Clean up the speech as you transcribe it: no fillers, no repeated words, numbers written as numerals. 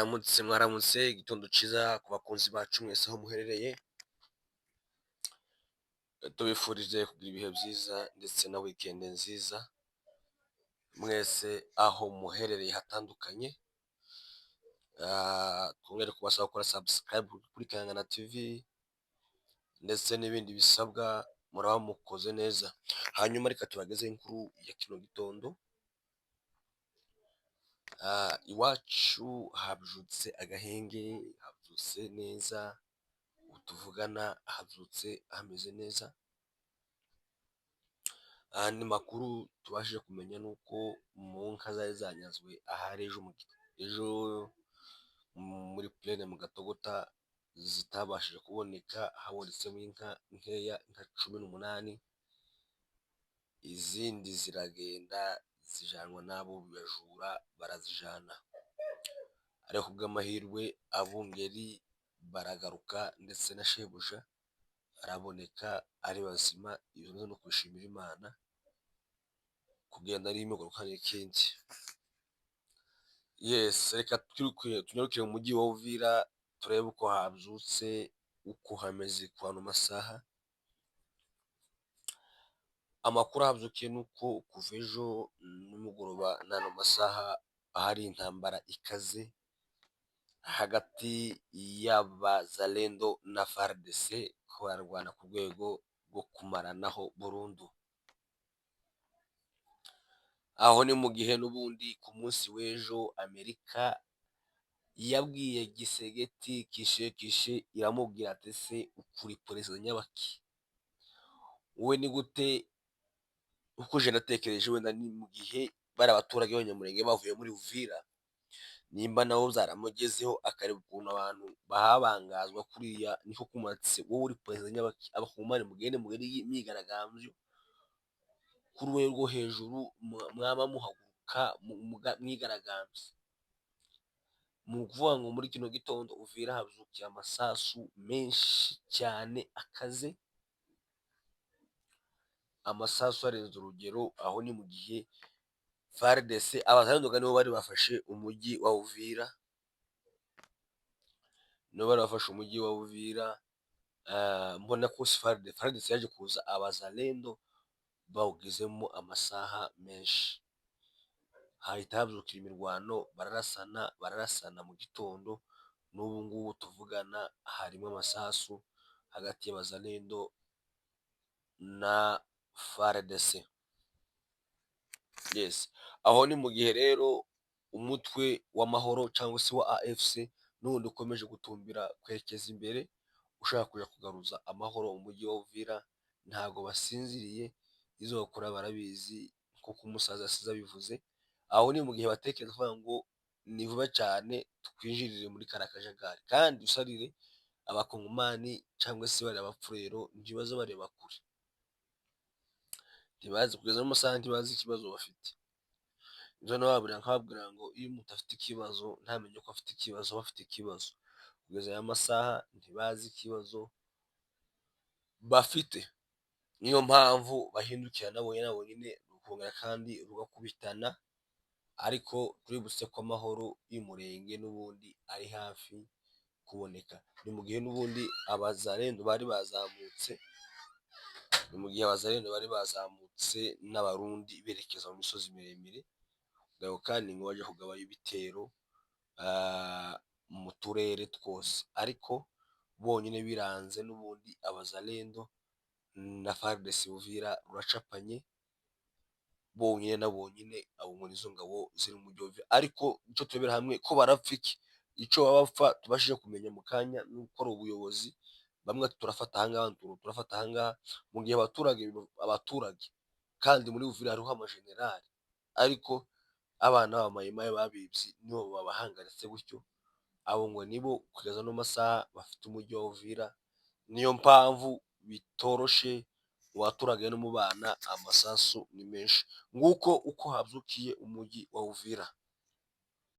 Mwaramutse igitondo ciza ku bakunzi bacu mwese aho muherereye, tubifurije kugira ibihe byiza ndetse na weekend nziza mwese aho muherereye hatandukanye. Twongere kubasaba gukora subscribe kuri Kangana TV ndetse n'ibindi bisabwa muraba mukoze neza. Hanyuma reka tubagezeho inkuru ya kino gitondo. Iwacu habyutse agahenge, habyutse neza, ubu tuvugana habyutse hameze neza. Andi makuru tubashije kumenya ni uko mu nka zari zanyazwe ahari ejo muri plene mu Gatogota zitabashije kuboneka, habonetsemo inka nkeya, inka 18, izindi ziragenda zijanwa n'abo bajura barazijana, ariko kubw'amahirwe abungeri baragaruka ndetse na shebuja araboneka ari bazima. Ibyo no kubishimira Imana, kugenda ari imigaruka n'ikindi. Yes, reka tunyarukire mu mujyi wa Uvira turebe uko habyutse, uko hameze ku ano masaha. Amakuru ahabyukiye ni uko kuva ejo nimugoroba n'ano masaha hari intambara ikaze hagati y'abazalendo na FARDC, ko bararwana ku rwego rwo kumaranaho burundu. Aho ni mu gihe n'ubundi ku munsi w'ejo Amerika yabwiye Gisegeti kishe iramubwira ati ese ukuri perezida nyabaki, wowe ni gute? Uko je natekereje wenda ni mu gihe bari abaturage b'abanyamurenge bavuye muri Uvira, nimba nabo byaramugezeho akareba ukuntu abantu bahabangazwa kuriya, niko kumatse wowe uri perezida nyabaki, abakumane mugende imyigaragambyo ku rwego rwo hejuru, mwaba muhaguruka mwigaragambye. Mu kuvuga ngo muri kino gitondo Uvira habyukiye amasasu menshi cyane akaze, amasasu arenze urugero. Aho ni mu gihe FARDC abazarindoga nibo bari bafashe umujyi wa Uvira, mbona ko FARDC yaje kuza, abazalendo bawugezemo amasaha menshi, hahita habyukira imirwano, bararasana mu gitondo. N'ubu ngubu tuvugana harimo amasasu hagati y'abazalendo na FARDC. Yes, aho ni mu gihe rero umutwe w'amahoro cyangwa se wa AFC n'ubundi ukomeje gutumbira kwerekeza imbere, ushaka kuja kugaruza amahoro mu mujyi wa Uvira. Ntago basinziriye, izo bakora barabizi, kuko umusaza asize abivuze. Aho ni mu gihe batekereza kuvuga ngo ni vuba cyane twinjirire muri kariya kajagari, kandi usarire abakongomani cyangwa se bari abapfurero ntibaza bareba kure, ntibazi kugeza mu masaha, ntibazi ikibazo bafite. Ibyo nababwira nkababwira ngo iyo umuntu afite ikibazo ntamenye ko afite ikibazo, aba afite ikibazo. Kugeza aya masaha ntibazi ikibazo bafite, niyo mpamvu bahindukira nabo nyine rukongera kandi rugakubitana. Ariko tuributse ko amahoro y'umurenge n'ubundi ari hafi kuboneka. Ni mu gihe n'ubundi abazalendo bari bazamutse n'abarundi berekeza mu misozi miremire, ngaho kandi ngo baje kugabayo ibitero mu turere twose, ariko bonyine biranze. N'ubundi abazalendo na FARDC Uvira ruracapanye bonyine na bonyine, abo muri izo ngabo ziri mu Uvira. Ariko icyo turebera hamwe ko barapfa iki, icyo baba bapfa tubashije kumenya mu kanya ni uko ari ubuyobozi. Bamwe turafata ahangaha, turafata ahangaha, mu gihe abaturage kandi muri Uvira hariho amajenerali, ariko abana b'abamayimayi babibye nibo babahangaritse gutyo. Abo ngo nibo kugeza no masaha bafite umujyi wa Uvira, niyo mpamvu bitoroshe mu baturage no mu bana, amasasu ni menshi. Nguko uko habyukiye umujyi wa Uvira.